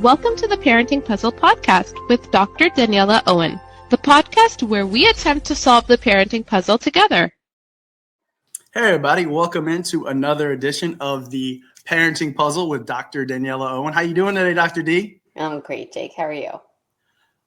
Welcome to the Parenting Puzzle Podcast with Dr. Daniela Owen, the podcast where we attempt to solve the parenting puzzle together. Hey everybody, welcome into another edition of the Parenting Puzzle with Dr. Daniela Owen. How you doing today, Dr. D? I'm great, Jake. How are you?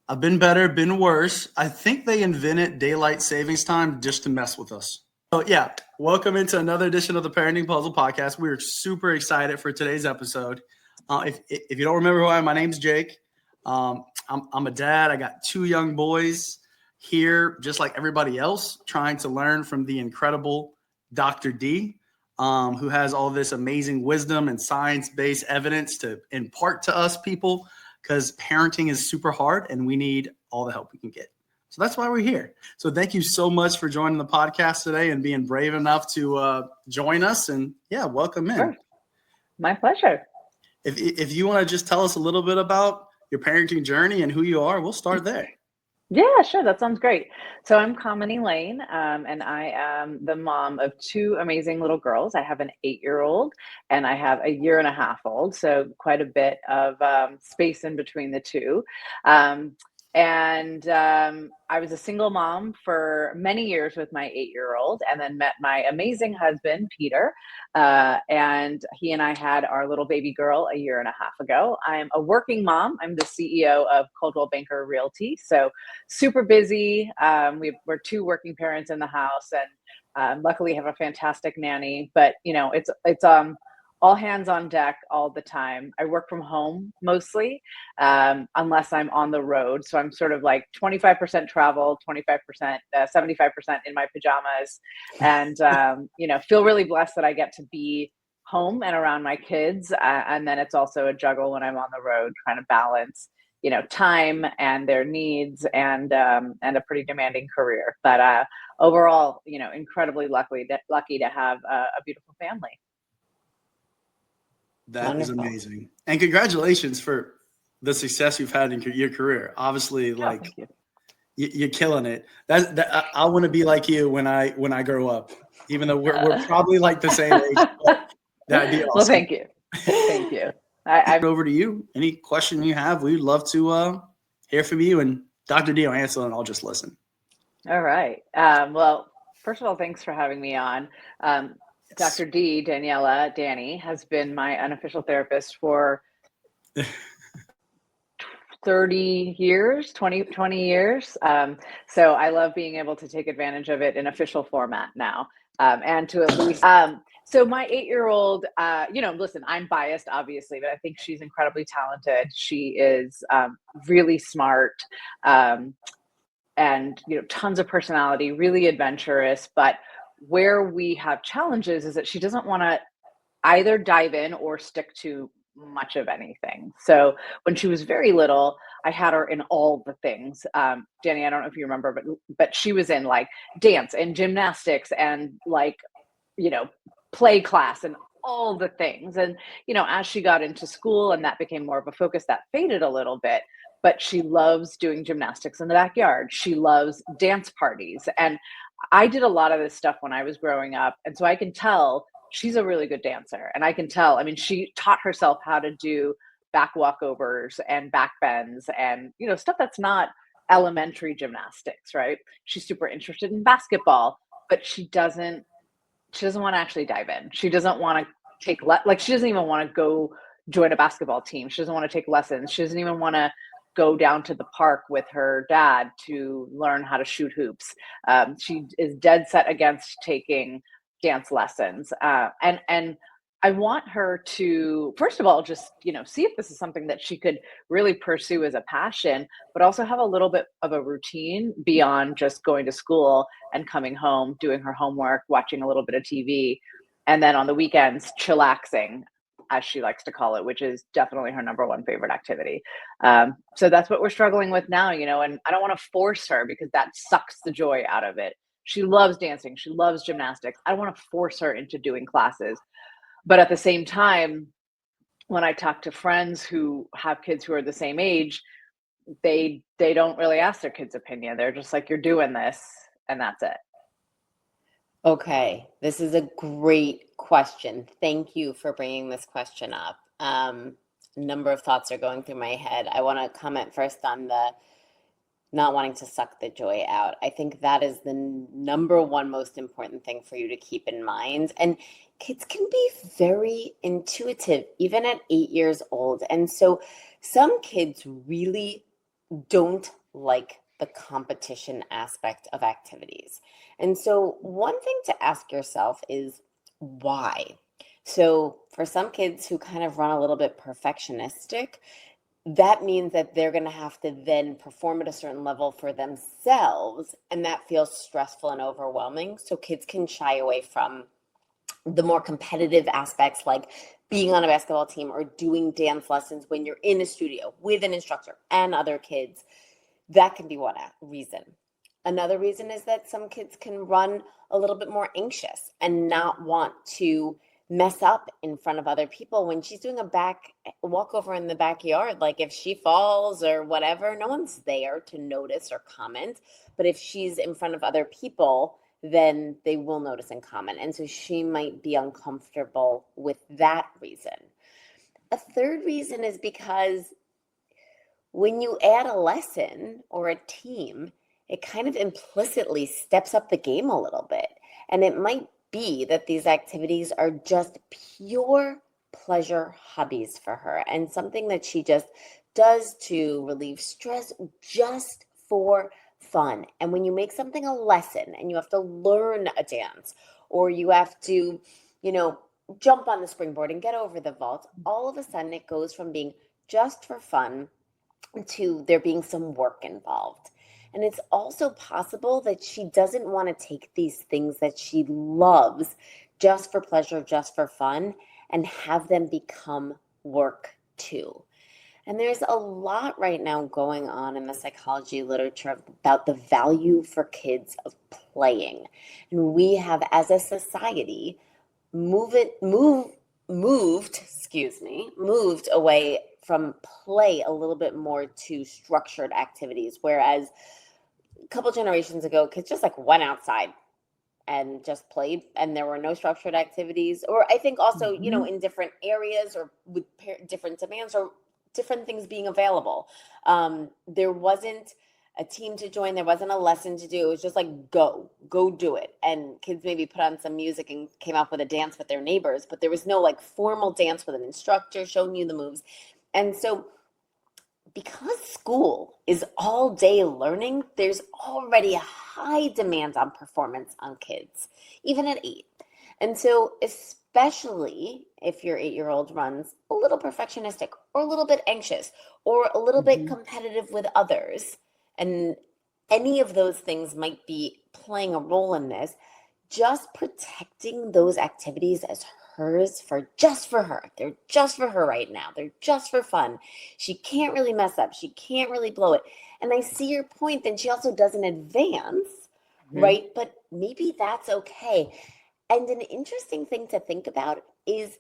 I've been better, been worse. I think they invented daylight savings time just to mess with us. So yeah, welcome into another edition of the Parenting Puzzle Podcast. We're super excited for today's episode. If you don't remember who I am, my name's Jake. I'm a dad. I got two young boys here, just like everybody else, trying to learn from the incredible Dr. D, who has all this amazing wisdom and science-based evidence to impart to us people, because parenting is super hard and we need all the help we can get. So that's why we're here. So thank you so much for joining the podcast today and being brave enough to join us. And yeah, welcome in. Sure. My pleasure. If you want to just tell us a little bit about your parenting journey and who you are, we'll start there. Yeah, sure. That sounds great. So I'm Kamini Lane, and I am the mom of two amazing little girls. I have an 8-year-old and I have a 1.5-year-old. So quite a bit of space in between the two. I was a single mom for many years with my 8-year-old, and then met my amazing husband, Peter. And he and I had our little baby girl a 1.5 years ago. I'm a working mom. I'm the CEO of Coldwell Banker Realty. So super busy. We're two working parents in the house, and luckily have a fantastic nanny. But it's all hands on deck all the time. I work from home mostly, unless I'm on the road. So I'm sort of like 25% travel, 25%, 75% in my pajamas. And, feel really blessed that I get to be home and around my kids. And then it's also a juggle when I'm on the road, trying to balance, time and their needs and a pretty demanding career. But overall, incredibly lucky to have a beautiful family. That Wonderful. is amazing. And congratulations for the success you've had in your career. Obviously, you're killing it. I want to be like you when I grow up, even though we're probably like the same age. That'd be awesome. Well, thank you. Thank you. I'm over to you. Any question you have, we'd love to hear from you. And Dr. D will answer, and I'll just listen. All right. Well, first of all, thanks for having me on. Dr. D, Daniela, Danny, has been my unofficial therapist for 30 years, 20 years. So I love being able to take advantage of it in official format now. And to at least, so my 8-year-old, listen, I'm biased, obviously, but I think she's incredibly talented. She is really smart, and, tons of personality, really adventurous. But where we have challenges is that she doesn't want to either dive in or stick to much of anything. So when she was very little, I had her in all the things. Danny, I don't know if you remember, but she was in like dance and gymnastics and play class and all the things. And, as she got into school and that became more of a focus, that faded a little bit. But she loves doing gymnastics in the backyard. She loves dance parties. And I did a lot of this stuff when I was growing up. And so I can tell she's a really good dancer. And I can tell, she taught herself how to do back walkovers and back bends and, stuff that's not elementary gymnastics, right? She's super interested in basketball, but she doesn't want to actually dive in. She doesn't want to take, she doesn't even want to go join a basketball team. She doesn't want to take lessons. She doesn't even want to go down to the park with her dad to learn how to shoot hoops. She is dead set against taking dance lessons. And I want her to, first of all, just, see if this is something that she could really pursue as a passion, but also have a little bit of a routine beyond just going to school and coming home, doing her homework, watching a little bit of TV, and then on the weekends, chillaxing, as she likes to call it, which is definitely her number one favorite activity. So that's what we're struggling with now, and I don't want to force her because that sucks the joy out of it. She loves dancing. She loves gymnastics. I don't want to force her into doing classes. But at the same time, when I talk to friends who have kids who are the same age, they don't really ask their kids' opinion. They're just like, you're doing this, and that's it. Okay, this is a great question. Thank you for bringing this question up. a number of thoughts are going through my head. I want to comment first on the not wanting to suck the joy out. I think that is the number one most important thing for you to keep in mind. And kids can be very intuitive, even at 8 years old. And so some kids really don't like the competition aspect of activities. And so one thing to ask yourself is why? So for some kids who kind of run a little bit perfectionistic, that means that they're going to have to then perform at a certain level for themselves. And that feels stressful and overwhelming. So kids can shy away from the more competitive aspects, like being on a basketball team or doing dance lessons when you're in a studio with an instructor and other kids. That can be one reason. Another reason is that some kids can run a little bit more anxious and not want to mess up in front of other people. When she's doing a walkover in the backyard, like if she falls or whatever, no one's there to notice or comment. But if she's in front of other people, then they will notice and comment. And so she might be uncomfortable with that reason. A third reason is because when you add a lesson or a team, it kind of implicitly steps up the game a little bit. And it might be that these activities are just pure pleasure hobbies for her and something that she just does to relieve stress just for fun. And when you make something a lesson and you have to learn a dance or you have to, jump on the springboard and get over the vault, all of a sudden it goes from being just for fun to there being some work involved. And it's also possible that she doesn't want to take these things that she loves just for pleasure, just for fun, and have them become work too. And there's a lot right now going on in the psychology literature about the value for kids of playing. And we have, as a society, moved away from play a little bit more to structured activities. Whereas a couple generations ago, kids just like went outside and just played and there were no structured activities. Or I think also, in different areas or with different demands or different things being available. There wasn't a team to join. There wasn't a lesson to do. It was just like, go do it. And kids maybe put on some music and came up with a dance with their neighbors, but there was no like formal dance with an instructor showing you the moves. And so because school is all day learning, there's already a high demand on performance on kids, even at 8. And so especially if your 8-year-old runs a little perfectionistic or a little bit anxious or a little bit competitive with others, and any of those things might be playing a role in this, just protecting those activities as hers just for her. They're just for her right now. They're just for fun. She can't really mess up. She can't really blow it. And I see your point. Then she also doesn't advance, right? But maybe that's okay. And an interesting thing to think about is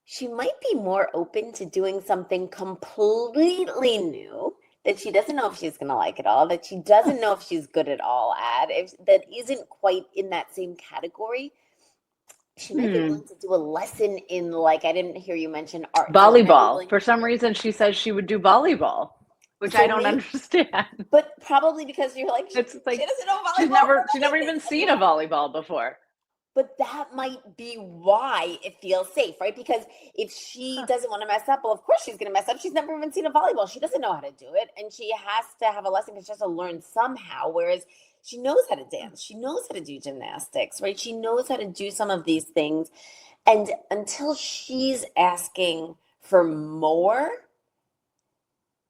she might be more open to doing something completely new that she doesn't know if she's going to like at all, that she doesn't know if she's good at all at, that isn't quite in that same category. She might be willing to do a lesson in, like, I didn't hear you mention art. Volleyball. For some reason, she says she would do volleyball, which I don't understand. But probably because you're like, she doesn't know volleyball. She's never even seen a volleyball before. But that might be why it feels safe, right? Because if she doesn't want to mess up, well, of course she's going to mess up. She's never even seen a volleyball. She doesn't know how to do it. And she has to have a lesson because she has to learn somehow. Whereas she knows how to dance. She knows how to do gymnastics, right? She knows how to do some of these things. And until she's asking for more,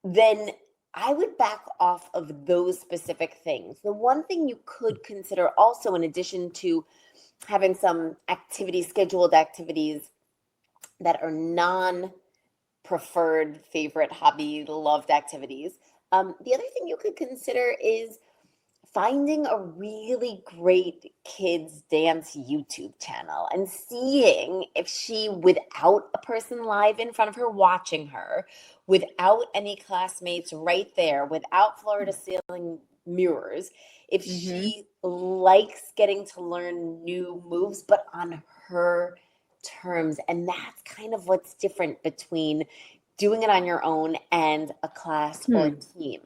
then I would back off of those specific things. The one thing you could consider also, in addition to having some scheduled activities that are non-preferred, favorite, hobby, loved activities. The other thing you could consider is finding a really great kids dance YouTube channel and seeing if she, without a person live in front of her watching her, without any classmates right there, without floor to ceiling mirrors, if she likes getting to learn new moves, but on her terms. And that's kind of what's different between doing it on your own and a class or a team.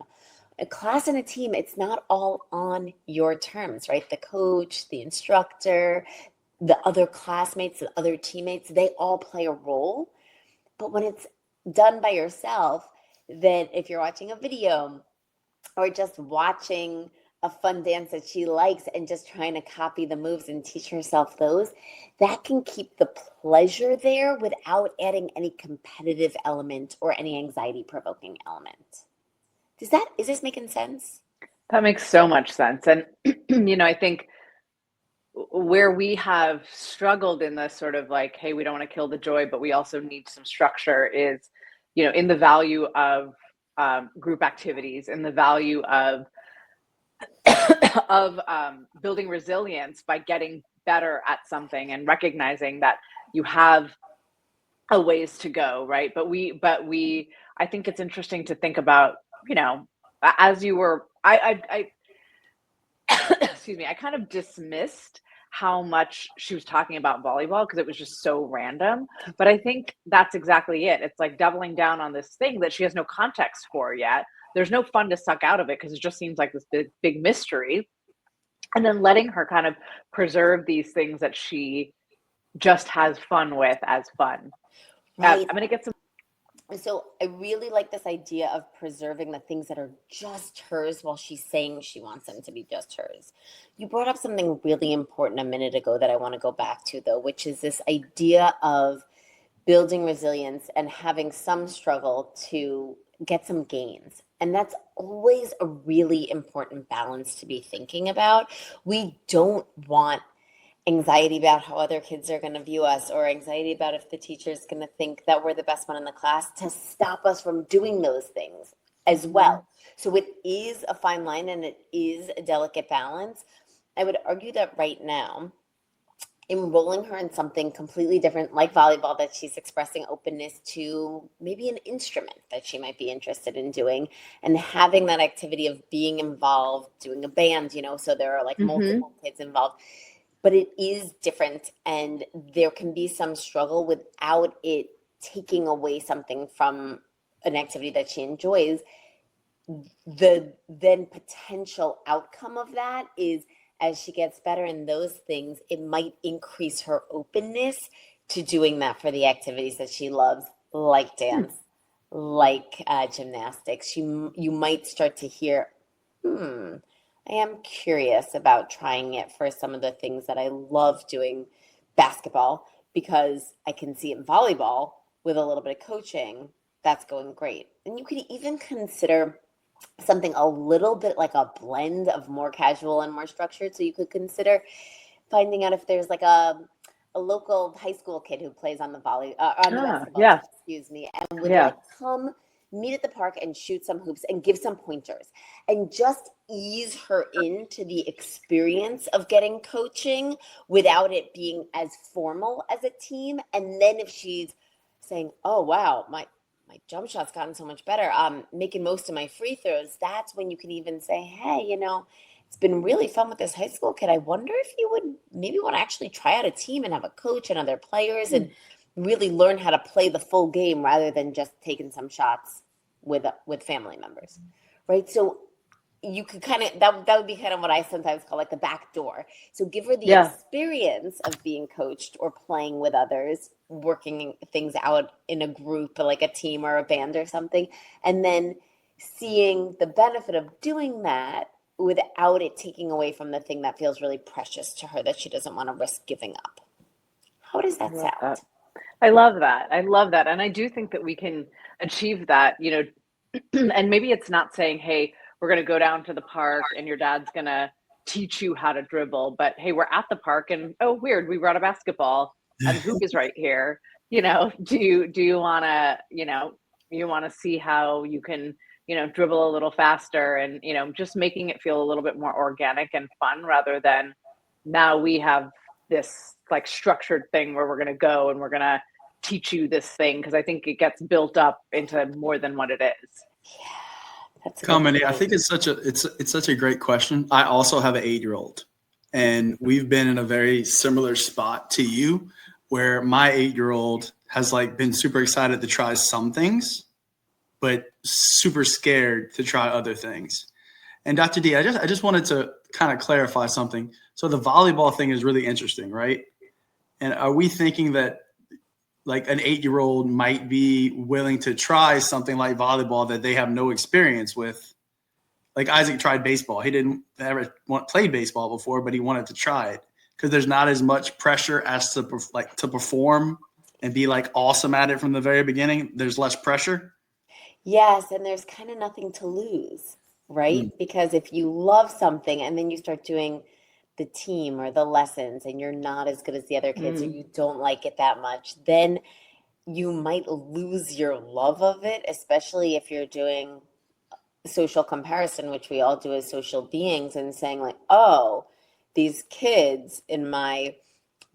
A class and a team, it's not all on your terms, right? The coach, the instructor, the other classmates, the other teammates, they all play a role. But when it's done by yourself, then if you're watching a video or just watching a fun dance that she likes and just trying to copy the moves and teach herself those, that can keep the pleasure there without adding any competitive element or any anxiety provoking element. Is this making sense? That makes so much sense. And, I think where we have struggled in this sort of like, hey, we don't want to kill the joy, but we also need some structure is, in the value of group activities and the value of building resilience by getting better at something and recognizing that you have a ways to go, right? But I think it's interesting to think about, as you were, I excuse me, I kind of dismissed how much she was talking about volleyball because it was just so random. But I think that's exactly it. It's like doubling down on this thing that she has no context for yet. There's no fun to suck out of it because it just seems like this big mystery. And then letting her kind of preserve these things that she just has fun with as fun. Right. I'm going to get some. So I really like this idea of preserving the things that are just hers while she's saying she wants them to be just hers. You brought up something really important a minute ago that I want to go back to, though, which is this idea of building resilience and having some struggle to get some gains. And that's always a really important balance to be thinking about. We don't want anxiety about how other kids are going to view us or anxiety about if the teacher's going to think that we're the best one in the class to stop us from doing those things as well. So it is a fine line and it is a delicate balance. I would argue that right now, enrolling her in something completely different like volleyball that she's expressing openness to, maybe an instrument that she might be interested in doing, and having that activity of being involved, doing a band, so there are like multiple kids involved. But it is different and there can be some struggle without it taking away something from an activity that she enjoys. The then potential outcome of that is as she gets better in those things, it might increase her openness to doing that for the activities that she loves, like dance, like gymnastics. You might start to hear, I am curious about trying it for some of the things that I love doing, basketball, because I can see in volleyball with a little bit of coaching, that's going great. And you could even consider something a little bit like a blend of more casual and more structured. So you could consider finding out if there's like a local high school kid who plays on the basketball team, excuse me, and would like come meet at the park and shoot some hoops and give some pointers and just ease her into the experience of getting coaching without it being as formal as a team. And then if she's saying, oh, wow, my jump shot's gotten so much better, making most of my free throws, that's when you can even say, hey, it's been really fun with this high school kid. I wonder if you would maybe want to actually try out a team and have a coach and other players and really learn how to play the full game rather than just taking some shots with family members, right? So you could kind of, that would be kind of what I sometimes call like the back door. So give her the experience of being coached or playing with others, working things out in a group, like a team or a band or something, and then seeing the benefit of doing that without it taking away from the thing that feels really precious to her that she doesn't want to risk giving up. How does that sound? I love that. And I do think that we can achieve that, and maybe it's not saying, hey, we're going to go down to the park and your dad's going to teach you how to dribble, but hey, we're at the park and oh, weird, we brought a basketball and the hoop is right here. Do you want to, you want to see how you can, dribble a little faster and, just making it feel a little bit more organic and fun rather than now we have this like structured thing where we're going to go and we're going to teach you this thing. Because I think it gets built up into more than what it is. Yeah, that's Kamini, I think it's such a great question. I also have an 8-year-old, and we've been in a very similar spot to you, where my 8-year-old has like been super excited to try some things, but super scared to try other things. And Dr. D, I just wanted to kind of clarify something. So the volleyball thing is really interesting, right? And are we thinking that like an 8-year-old might be willing to try something like volleyball that they have no experience with? Like Isaac tried baseball. He didn't ever play baseball before, but he wanted to try it because there's not as much pressure as to perform and be like awesome at it from the very beginning. There's less pressure. Yes, and there's kind of nothing to lose, right? Because if you love something and then you start doing the team or the lessons and you're not as good as the other kids or you don't like it that much, then you might lose your love of it, especially if you're doing social comparison, which we all do as social beings, and saying like, oh, these kids in my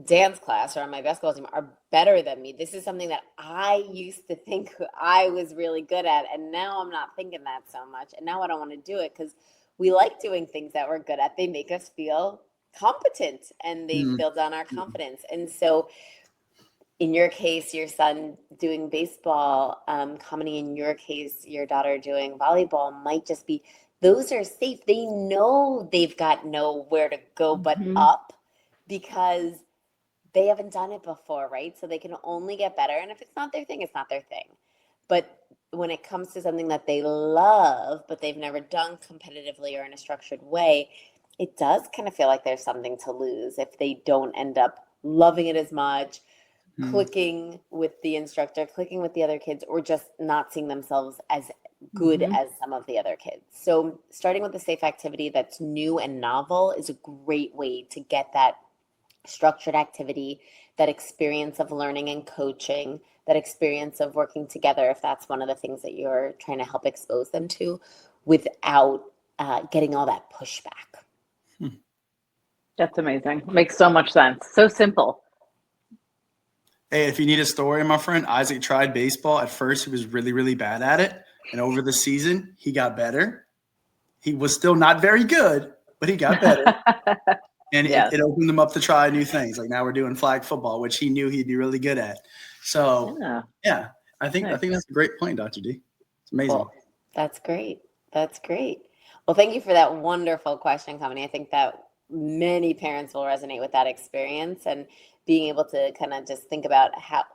dance class or on my basketball team are better than me. This is something that I used to think I was really good at, and now I'm not thinking that so much, and now I don't want to do it because we like doing things that we're good at. They make us feel competent and they build on our confidence. And so in your case, your son doing baseball, Kamini, in your case, your daughter doing volleyball might just be, those are safe. They know they've got nowhere to go but up because they haven't done it before, right? So they can only get better. And if it's not their thing, it's not their thing. But when it comes to something that they love, but they've never done competitively or in a structured way, it does kind of feel like there's something to lose if they don't end up loving it as much, clicking with the instructor, clicking with the other kids, or just not seeing themselves as good as some of the other kids. So starting with a safe activity that's new and novel is a great way to get that structured activity, that experience of learning and coaching, that experience of working together, if that's one of the things that you're trying to help expose them to, without getting all that pushback. That's amazing. Makes so much sense. So simple. Hey, if you need a story, my friend, Isaac tried baseball. At first, he was really, really bad at it. And over the season, he got better. He was still not very good, but he got better. And it opened him up to try new things. Like now we're doing flag football, which he knew he'd be really good at. So, yeah, I think that's a great point, Dr. D. It's amazing. Well, that's great. That's great. Well, thank you for that wonderful question, Kamini. I think that many parents will resonate with that experience and being able to kind of just think about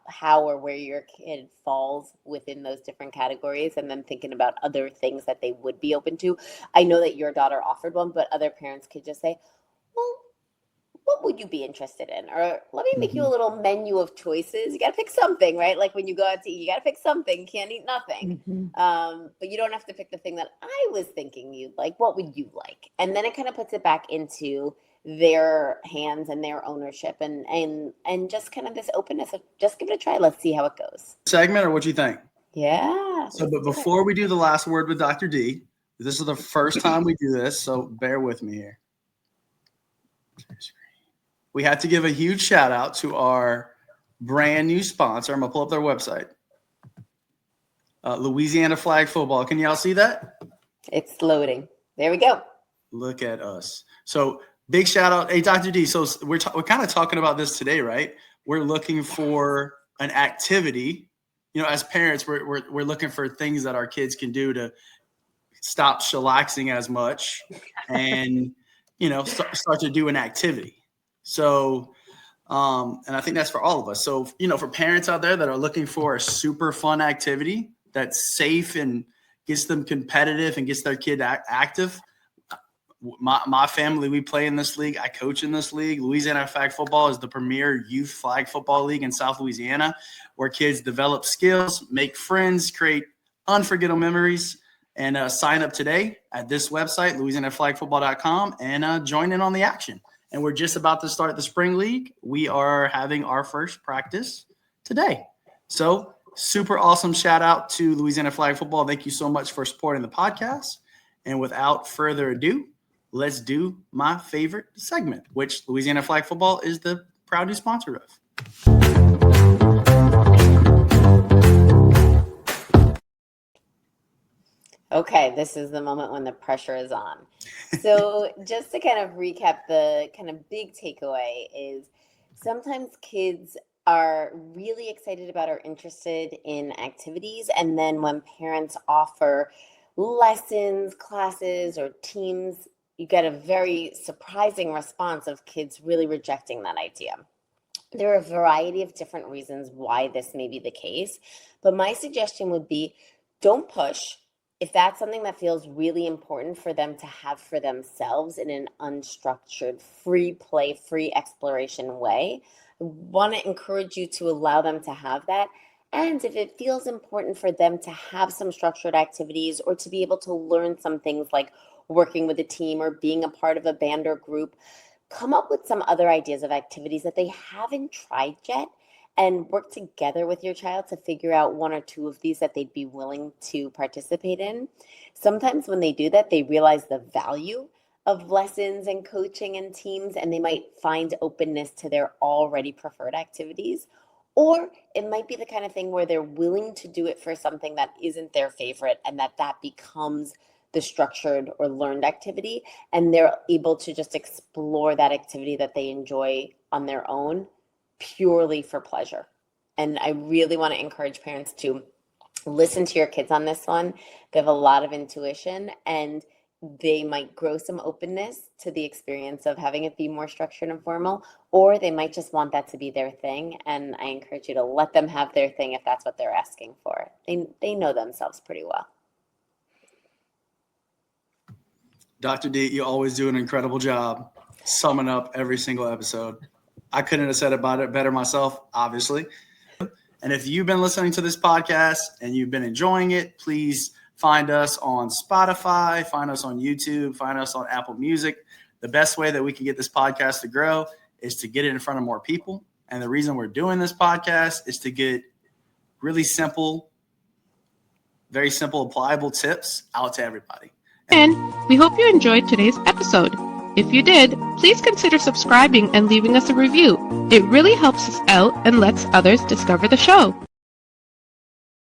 how or where your kid falls within those different categories, and then thinking about other things that they would be open to. I know that your daughter offered one, but other parents could just say, well, what would you be interested in? Or let me make you a little menu of choices. You got to pick something, right? Like when you go out to eat, you got to pick something. You can't eat nothing. But you don't have to pick the thing that I was thinking you'd like. What would you like? And then it kind of puts it back into their hands and their ownership and just kind of this openness of just give it a try. Let's see how it goes. Segment, or what you think? Yeah. So, but before we do the last word with Dr. D, this is the first time we do this, so bear with me here. We had to give a huge shout out to our brand new sponsor. I'm going to pull up their website. Louisiana Flag Football. Can y'all see that? It's loading. There we go. Look at us. So big shout out. Hey, Dr. D. So we're kind of talking about this today, right? We're looking for an activity. You know, as parents, we're looking for things that our kids can do to stop chillaxing as much and, you know, start to do an activity. So, and I think that's for all of us. So, you know, for parents out there that are looking for a super fun activity that's safe and gets them competitive and gets their kid active. My family, we play in this league. I coach in this league. Louisiana Flag Football is the premier youth flag football league in South Louisiana, where kids develop skills, make friends, create unforgettable memories. And sign up today at this website, louisianaflagfootball.com, and join in on the action. And we're just about to start the spring league. We are having our first practice today. So super awesome shout out to Louisiana Flag Football. Thank you so much for supporting the podcast. And without further ado, let's do my favorite segment, which Louisiana Flag Football is the proud new sponsor of. Okay, this is the moment when the pressure is on. So just to kind of recap, the kind of big takeaway is sometimes kids are really excited about or interested in activities. And then when parents offer lessons, classes, or teams, you get a very surprising response of kids really rejecting that idea. There are a variety of different reasons why this may be the case, but my suggestion would be don't push. If that's something that feels really important for them to have for themselves in an unstructured, free play, free exploration way, I want to encourage you to allow them to have that. And if it feels important for them to have some structured activities or to be able to learn some things like working with a team or being a part of a band or group, come up with some other ideas of activities that they haven't tried yet and work together with your child to figure out one or two of these that they'd be willing to participate in. Sometimes when they do that, they realize the value of lessons and coaching and teams, and they might find openness to their already preferred activities. Or it might be the kind of thing where they're willing to do it for something that isn't their favorite and that becomes the structured or learned activity, and they're able to just explore that activity that they enjoy on their own purely for pleasure. And I really want to encourage parents to listen to your kids on this one. They have a lot of intuition, and they might grow some openness to the experience of having it be more structured and formal, or they might just want that to be their thing. And I encourage you to let them have their thing if that's what they're asking for. They know themselves pretty well. Dr. D, you always do an incredible job summing up every single episode. I couldn't have said about it better myself, obviously. And if you've been listening to this podcast and you've been enjoying it, please find us on Spotify, find us on YouTube, find us on Apple Music. The best way that we can get this podcast to grow is to get it in front of more people. And the reason we're doing this podcast is to get really simple, very simple, applicable tips out to everybody. And we hope you enjoyed today's episode. If you did, please consider subscribing and leaving us a review. It really helps us out and lets others discover the show.